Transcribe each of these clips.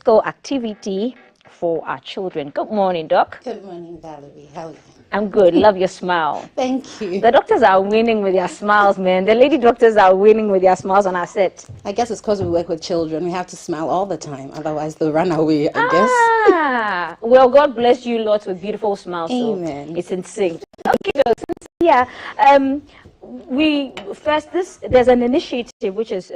physical activity for our children. Good morning, Doc. Good morning, Valerie. How are you? I'm good. Love your smile. Thank you. The doctors are winning with their smiles, man. The lady doctors are winning with their smiles on our set. I guess it's because we work with children. We have to smile all the time. Otherwise, they'll run away, I guess. Well, God bless you lots with beautiful smiles. Amen. So it's in sync. Okay, yeah. There's an initiative which is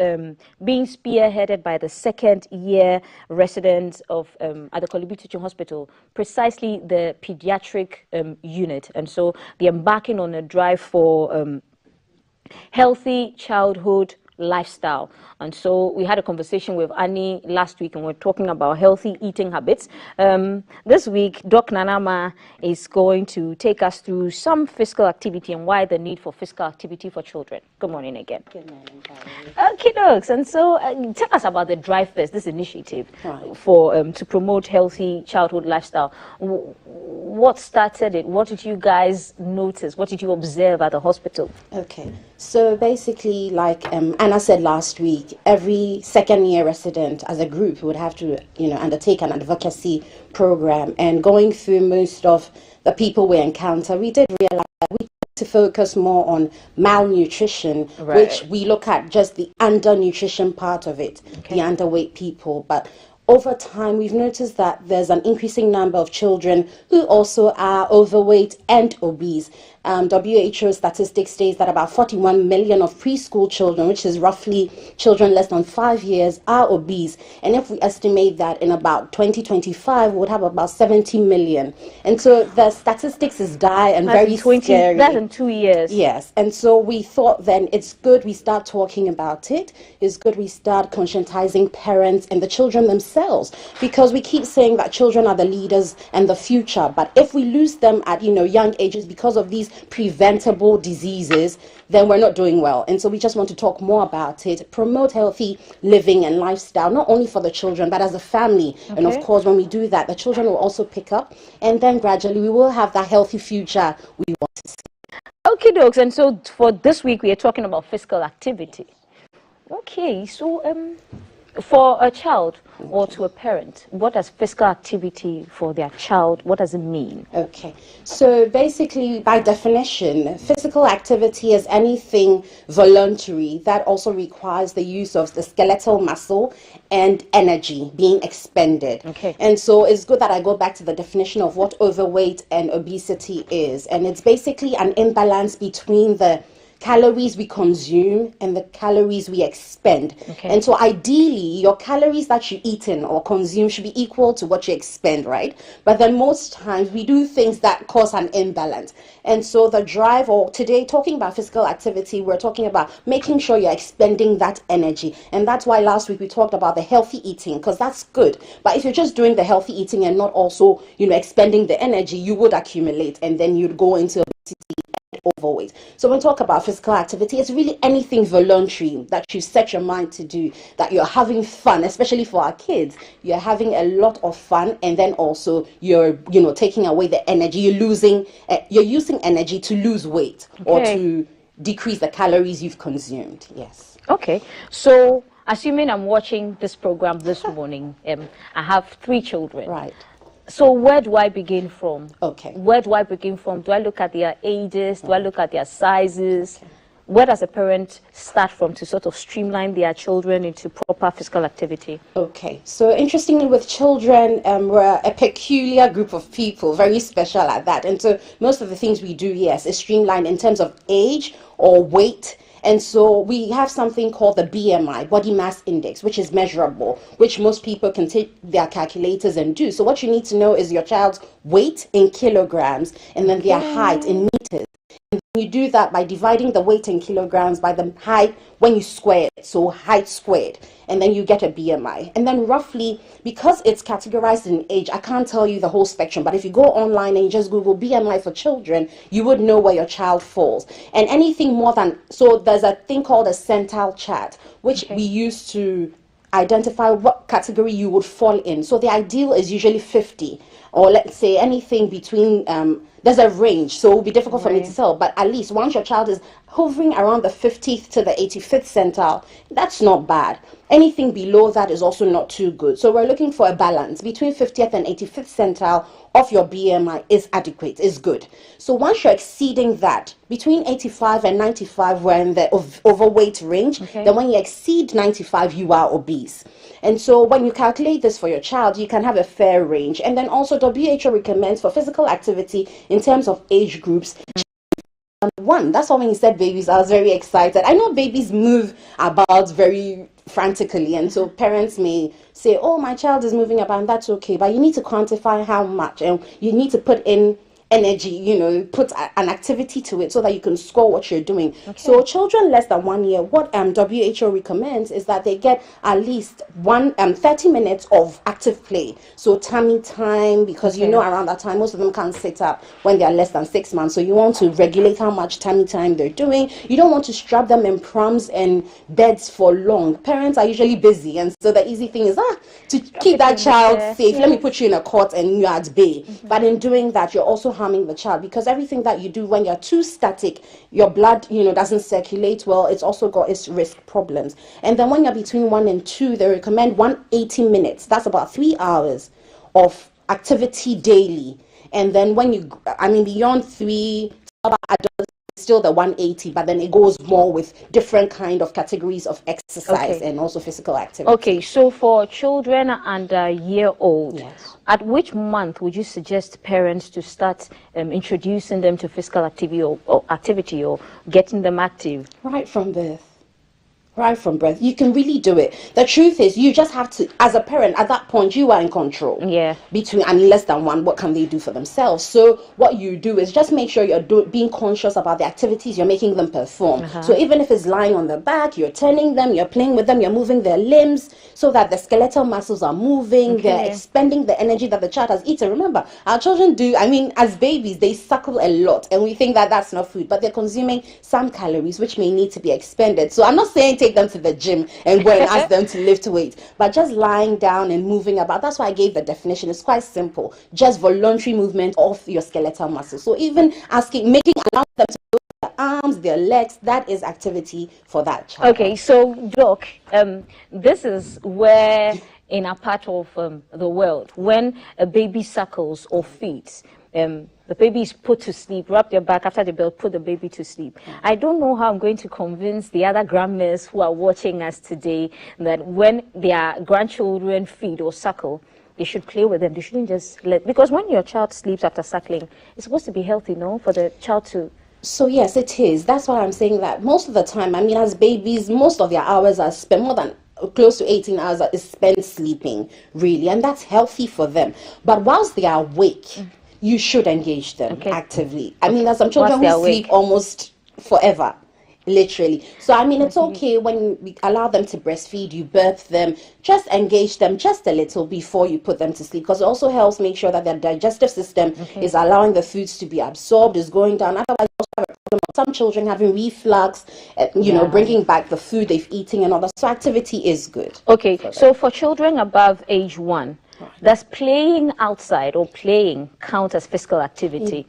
being spearheaded by the second year residents of at the Kolibri Teaching Hospital, precisely the pediatric unit, and so they're embarking on a drive for healthy childhood lifestyle. And so we had a conversation with Annie last week, and we're talking about healthy eating habits. This week, Doc Nanama is going to take us through some physical activity and why the need for physical activity for children. Good morning again. Good morning, Valerie. Okay, docs. And so tell us about the Drive First, this initiative for to promote healthy childhood lifestyle. What started it? What did you guys notice? What did you observe at the hospital? Okay. So basically, like Anna said last week, every second year resident as a group would have to, undertake an advocacy program. And going through most of the people we encounter, we did realize that we need to focus more on malnutrition, which we look at just the undernutrition part of it, the underweight people. But over time, we've noticed that there's an increasing number of children who also are overweight and obese. WHO statistics states that about 41 million of preschool children, which is roughly children less than 5 years, are obese. And if we estimate that in about 2025, we would have about 70 million. And so the statistics is dire and very scary. That's in 2 years. Yes. And so we thought then it's good we start talking about it. It's good we start conscientizing parents and the children themselves, because we keep saying that children are the leaders and the future. But if we lose them at, young ages because of these preventable diseases, then we're not doing well. And so we just want to talk more about it, promote healthy living and lifestyle, not only for the children, but as a family. Okay. And of course, when we do that, the children will also pick up, and then gradually we will have that healthy future we want to see. Okay, dogs. And so for this week, we are talking about physical activity. Okay, so for a child or to a parent, what does physical activity for their child, what does it mean? Okay, so basically, by definition, physical activity is anything voluntary that also requires the use of the skeletal muscle and energy being expended. Okay. And so it's good that I go back to the definition of what overweight and obesity is. And it's basically an imbalance between the calories we consume and the calories we expend. Okay. And so ideally, your calories that you eat in or consume should be equal to what you expend, right? But then most times we do things that cause an imbalance. And so the drive, or today talking about physical activity, we're talking about making sure you're expending that energy. And that's why last week we talked about the healthy eating, because that's good. But if you're just doing the healthy eating and not also, expending the energy, you would accumulate and then you'd go into obesity, overweight. So when we talk about physical activity, it's really anything voluntary that you set your mind to do, that you're having fun, especially for our kids. You're having a lot of fun, and then also you're, taking away the energy. You're using energy to lose weight or to decrease the calories you've consumed. Yes. Okay. So assuming I'm watching this program this morning, I have 3 children. Right. So where do I begin from? Okay. Where do I begin from? Do I look at their ages? Do I look at their sizes? Okay. Where does a parent start from to sort of streamline their children into proper physical activity? Okay. So interestingly, with children, we're a peculiar group of people, very special at that. And so most of the things we do, yes, is streamlined in terms of age or weight. And so we have something called the BMI, body mass index, which is measurable, which most people can take their calculators and do. So what you need to know is your child's weight in kilograms and then their height in meters. And you do that by dividing the weight in kilograms by the height when you square it, so height squared, and then you get a BMI. And then roughly, because it's categorized in age, I can't tell you the whole spectrum, but if you go online and you just Google BMI for children, you would know where your child falls. And anything more than, so there's a thing called a centile chart, which we use to identify what category you would fall in. So the ideal is usually 50, or let's say anything between, there's a range, so it will be difficult for me to tell, but at least once your child is hovering around the 50th to the 85th centile, that's not bad. Anything below that is also not too good. So we're looking for a balance between 50th and 85th centile of your BMI is adequate, is good. So once you're exceeding that, between 85 and 95, we're in the overweight range. Okay. Then when you exceed 95, you are obese. And so when you calculate this for your child, you can have a fair range. And then also WHO recommends for physical activity in terms of age groups. One, that's why when you said babies, I was very excited. I know babies move about very frantically, and so parents may say, oh, my child is moving about, and that's okay, but you need to quantify how much, and you need to put in energy, you know, put an activity to it so that you can score what you're doing. Okay. So children less than 1 year, what WHO recommends is that they get at least 30 minutes of active play. So tummy time, because you know around that time most of them can't sit up when they are less than 6 months. So you want to regulate how much tummy time they're doing. You don't want to strap them in prams and beds for long. Parents are usually busy, and so the easy thing is to keep that child safe. Let me put you in a cot and you're at bay. But in doing that, you're also harming the child, because everything that you do when you're too static, your blood, you know, doesn't circulate well. It's also got its risk problems. And then when you're between 1 and 2, they recommend 180 minutes. That's about 3 hours of activity daily. And then when you, beyond 3, about adults, still the 180, but then it goes more with different kind of categories of exercise and also physical activity. Okay, so for children under a year old, at which month would you suggest parents to start introducing them to physical activity or getting them active? Right from birth. Right from birth. You can really do it. The truth is, you just have to, as a parent, at that point, you are in control. Yeah. Between, less than 1, what can they do for themselves? So what you do is just make sure you're being conscious about the activities you're making them perform. So even if it's lying on the back, you're turning them, you're playing with them, you're moving their limbs so that the skeletal muscles are moving, they're expending the energy that the child has eaten. Remember, our children do, as babies, they suckle a lot, and we think that that's not food, but they're consuming some calories which may need to be expended. So I'm not saying take them to the gym and go and ask them to lift weight, but just lying down and moving about. That's why I gave the definition. It's quite simple, just voluntary movement of your skeletal muscles. So even allowing them to move their arms, their legs, that is activity for that child. Okay, so Doc, this is where in a part of the world, when a baby suckles or feeds, the baby is put to sleep, wrap their back after the birth, put the baby to sleep. I don't know how I'm going to convince the other grandmas who are watching us today that when their grandchildren feed or suckle, they should play with them. They shouldn't just because when your child sleeps after suckling, it's supposed to be healthy, no? For the child to... So yes, it is. That's why I'm saying that most of the time, as babies, most of their hours are spent, more than close to 18 hours is spent sleeping, really, and that's healthy for them. But whilst they are awake, you should engage them actively. There's some children who sleep almost forever, literally. So it's okay when we allow them to breastfeed, you birth them, just engage them just a little before you put them to sleep, because it also helps make sure that their digestive system is allowing the foods to be absorbed, is going down. Otherwise, you also have a problem of some children having reflux, bringing back the food they've eaten and all that. So activity is good. Okay, so for children above age 1, does playing outside or playing count as physical activity?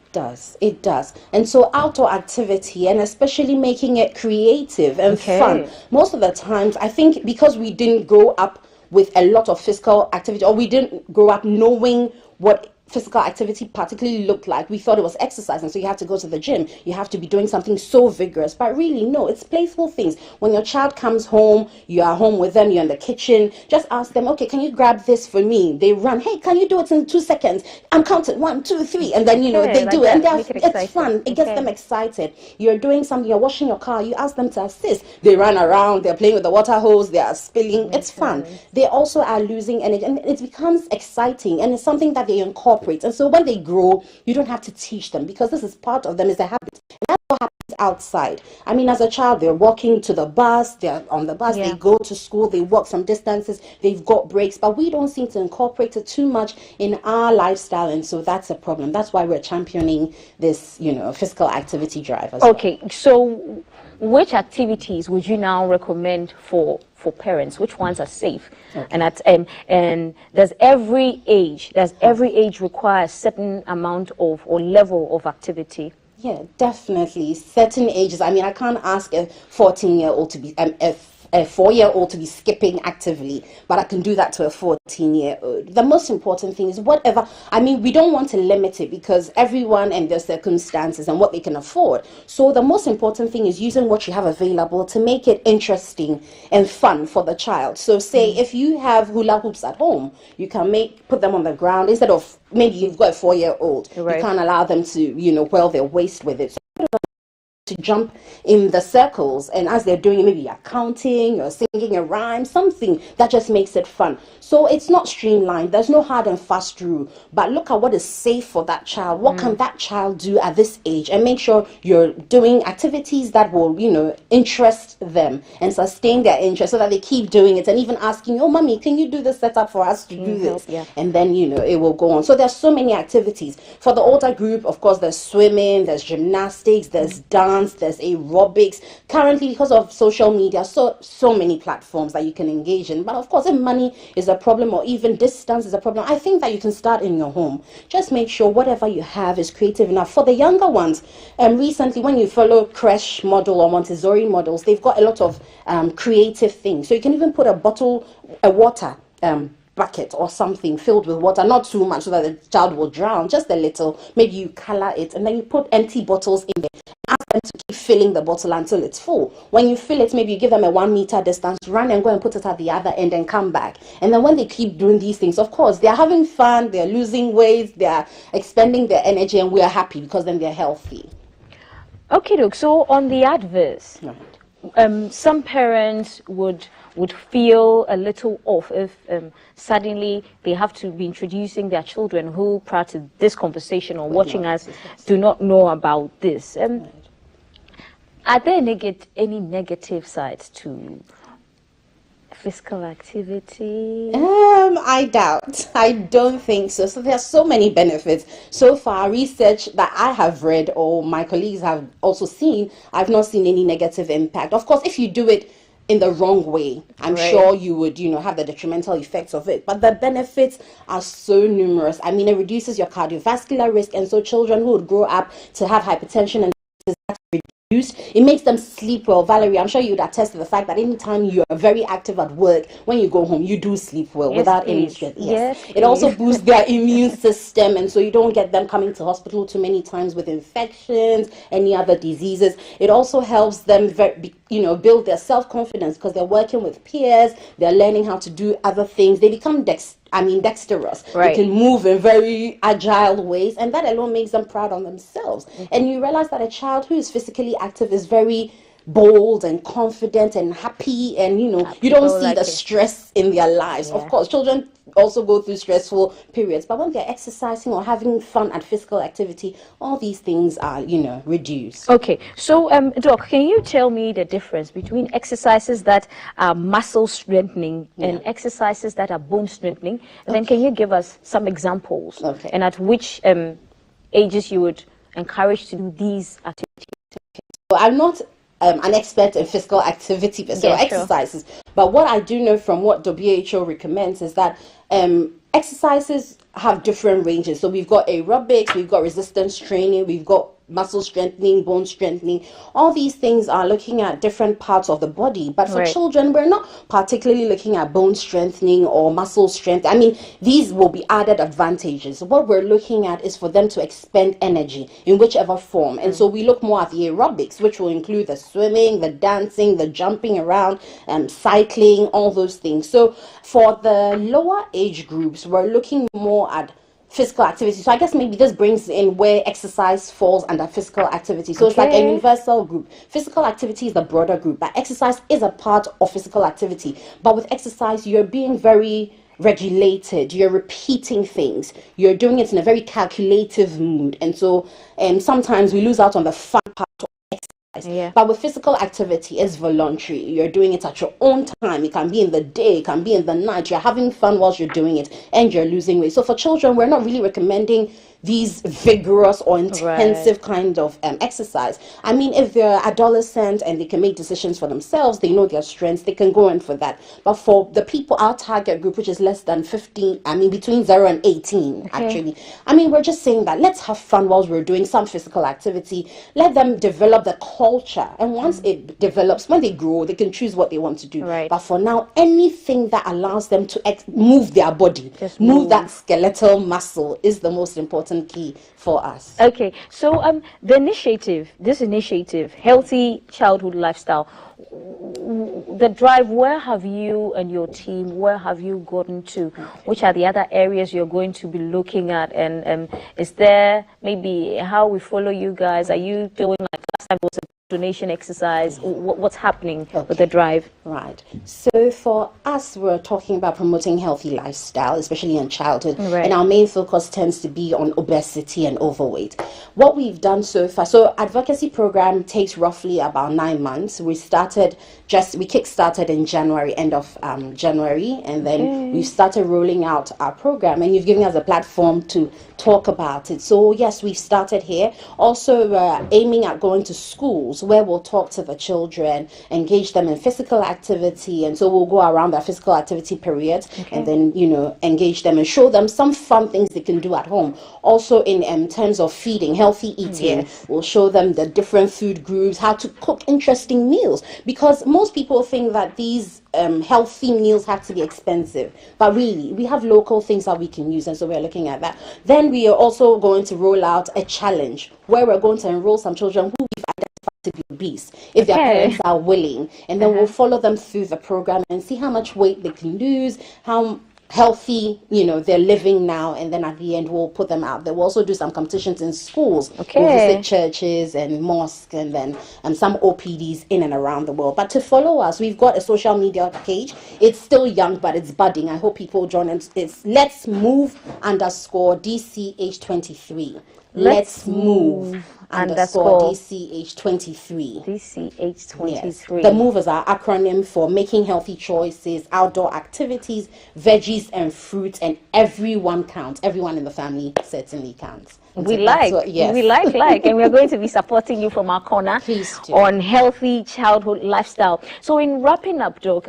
It does. And so outdoor activity, and especially making it creative and fun. Most of the times, I think because we didn't grow up with a lot of physical activity, or we didn't grow up knowing what physical activity particularly looked like, we thought it was exercise, and so you have to go to the gym, you have to be doing something so vigorous. But really, no, it's playful things. When your child comes home, you are home with them, you're in the kitchen, just ask them, okay, can you grab this for me? They run, hey, can you do it in 2 seconds? I'm counting 1, 2, 3, and then they do it, and it's fun. It gets them excited. You're doing something, you're washing your car, you ask them to assist. They run around, they're playing with the water hose, they are spilling. It's fun. They also are losing energy, and it becomes exciting, and it's something that they incorporate. And so when they grow, you don't have to teach them, because this is part of them, is a habit. And that's what happens outside. As a child, they're walking to the bus, they're on the bus, they go to school, they walk some distances, they've got breaks, but we don't seem to incorporate it too much in our lifestyle, and so that's a problem. That's why we're championing this, physical activity drive as well. So which activities would you now recommend for parents? Which ones are safe? And does every age require a certain amount of or level of activity? Yeah, definitely. Certain ages. I can't ask a 14-year-old to be a a 4-year-old to be skipping actively, but I can do that to a 14-year-old. The most important thing is whatever, I mean, we don't want to limit it because everyone and their circumstances and what they can afford. So the most important thing is using what you have available to make it interesting and fun for the child. So say if you have hula hoops at home, you can put them on the ground instead of, maybe you've got a 4-year-old, Right. you can't allow them to, whirl their waist with it. So to jump in the circles, and as they're doing it, maybe you're counting, you're singing a rhyme, something that just makes it fun. So it's not streamlined, there's no hard and fast rule, but look at what is safe for that child. What can that child do at this age, and make sure you're doing activities that will interest them and sustain their interest, so that they keep doing it and even asking, oh mommy, can you do this setup for us to do this? Yeah. And then it will go on. So there's so many activities for the older group. Of course, there's swimming, there's gymnastics, there's dance, there's aerobics. Currently, because of social media, so many platforms that you can engage in. But of course, if money is a problem or even distance is a problem, I think that you can start in your home. Just make sure whatever you have is creative enough. For the younger ones, recently when you follow Creche model or Montessori models, they've got a lot of creative things. So you can even put a water bucket or something filled with water, not too much so that the child will drown, just a little. Maybe you color it, and then you put empty bottles in there. Ask them to keep filling the bottle until it's full. When you fill it, maybe you give them a 1 meter distance, run and go and put it at the other end and come back. And then when they keep doing these things, of course, they're having fun, they're losing weight, they're expending their energy, and we're happy because then they're healthy. Okay, look, so on the adverse, some parents would feel a little off if suddenly they have to be introducing their children who, prior to this conversation or watching us, do not know about this. Are there any negative sides to physical activity? I doubt. I don't think so. So there are so many benefits. So far, research that I have read or my colleagues have also seen, I've not seen any negative impact. Of course, if you do it in the wrong way, I'm sure you would, have the detrimental effects of it. But the benefits are so numerous. I mean, it reduces your cardiovascular risk, and so children who would grow up to have hypertension and reduced, it makes them sleep well. Valerie, I'm sure you'd attest to the fact that anytime you are very active at work, when you go home, you do sleep well without any stress. Yes, it also boosts their immune system, and so you don't get them coming to hospital too many times with infections, any other diseases. It also helps them build their self-confidence because they're working with peers, they're learning how to do other things. They become dexterous. They can move in very agile ways, and that alone makes them proud on themselves. And you realize that a child who is physically active is very bold and confident and happy, and you don't see the stress in their lives. Of course, children also go through stressful periods, but when they're exercising or having fun at physical activity, all these things are reduced. Okay, so Doc, can you tell me the difference between exercises that are muscle strengthening and exercises that are bone strengthening? And then can you give us some examples and at which ages you would encourage to do these activities? So I'm not an expert in physical activity or exercises, but what I do know from what WHO recommends is that exercises have different ranges. So we've got aerobics, we've got resistance training, we've got muscle strengthening, bone strengthening. All these things are looking at different parts of the body, but for children, we're not particularly looking at bone strengthening or muscle strength. I mean, these will be added advantages. What we're looking at is for them to expend energy in whichever form, and so we look more at the aerobics, which will include the swimming, the dancing, the jumping around, cycling, all those things. So for the lower age groups, we're looking more at physical activity. So I guess maybe this brings in where exercise falls under physical activity. So it's like a universal group. Physical activity is the broader group, but exercise is a part of physical activity. But with exercise, you're being very regulated, you're repeating things, you're doing it in a very calculative mood, and so sometimes we lose out on the fun part of exercise. But with physical activity, it's voluntary. You're doing it at your own time. It can be in the day, it can be in the night. You're having fun whilst you're doing it, and you're losing weight. So for children, we're not really recommending these vigorous or intensive kind of exercise. I mean, if they're adolescent and they can make decisions for themselves, they know their strengths, they can go in for that. But for the people, our target group, which is less than 15, I mean, between 0 and 18, actually, I mean, we're just saying that let's have fun whilst we're doing some physical activity. Let them develop the culture. And once it develops, when they grow, they can choose what they want to do. Right. But for now, anything that allows them to move their body, Just move that skeletal muscle is the most important key for us. Okay, so this initiative, Healthy Childhood Lifestyle, the drive, where have you and your team, where have you gotten to? Which are the other areas you're going to be looking at? And is there maybe how we follow you guys? Are you doing like last time was a donation exercise? What's happening with the drive? Right. So for us, we're talking about promoting healthy lifestyle, especially in childhood. Right. And our main focus tends to be on obesity and overweight. What we've done so far, so advocacy program takes roughly about 9 months. We kick-started in January, end of January, and then we started rolling out our program, and you've given us a platform to talk about it. So yes, we've started here. Also, we're aiming at going to schools where we'll talk to the children, engage them in physical activity, and so we'll go around their physical activity period and then, you know, engage them and show them some fun things they can do at home. Also in terms of feeding, healthy eating, we'll show them the different food groups, how to cook interesting meals, because most people think that these healthy meals have to be expensive, but really we have local things that we can use, and so we're looking at that. Then we are also going to roll out a challenge where we're going to enroll some children who we've identified to be obese, if their parents are willing, and then we'll follow them through the program and see how much weight they can lose, how healthy, you know, they're living now, and then at the end we'll put them out there. We'll also do some competitions in schools. We'll visit churches and mosques, and then some OPDs in and around the world. But to follow us, we've got a social media page. It's still young, but it's budding. I hope people join it. It's Let's Move _DCH23. Let's Move _DCH23. DCH23. Yes. The MOVE is our acronym for making healthy choices, outdoor activities, veggies and fruits, and everyone counts. Everyone in the family certainly counts. And we like, and we're going to be supporting you from our corner on healthy childhood lifestyle. So in wrapping up, Doc,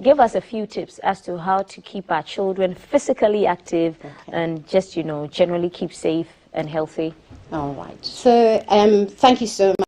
give us a few tips as to how to keep our children physically active and just, you know, generally keep safe and healthy. All right. So thank you so much.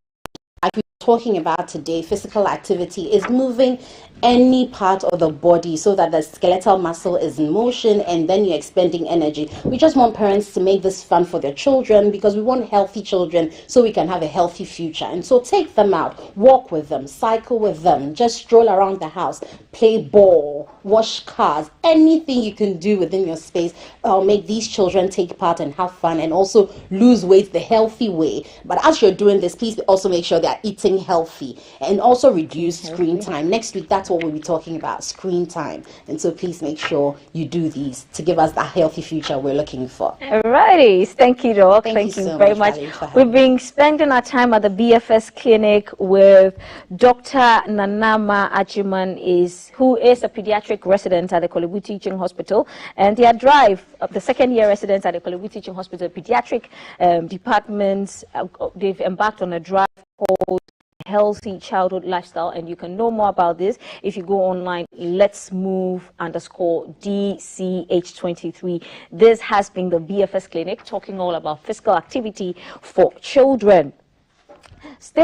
Like we were talking about today, physical activity is moving any part of the body so that the skeletal muscle is in motion, and then you're expending energy. We just want parents to make this fun for their children, because we want healthy children so we can have a healthy future. And so take them out, walk with them, cycle with them, just stroll around the house, play ball, wash cars, anything you can do within your space. Make these children take part and have fun, and also lose weight the healthy way. But as you're doing this, please also make sure they're eating healthy, and also reduce screen time. Next week, that's what we'll be talking about, screen time. And so please make sure you do these to give us that healthy future we're looking for. Alrighty, thank you, Doc. Thank you so very much. We've been spending our time at the BFS clinic with Dr. Nanama Agyemang, who is a pediatric resident at the Korle Bu Teaching Hospital, and their drive of the second-year residents at the Korle Bu Teaching Hospital pediatric departments. They've embarked on a drive called Healthy Childhood Lifestyle, and you can know more about this if you go online. Let's Move _DCH23. This has been the BFS clinic, talking all about physical activity for children. Still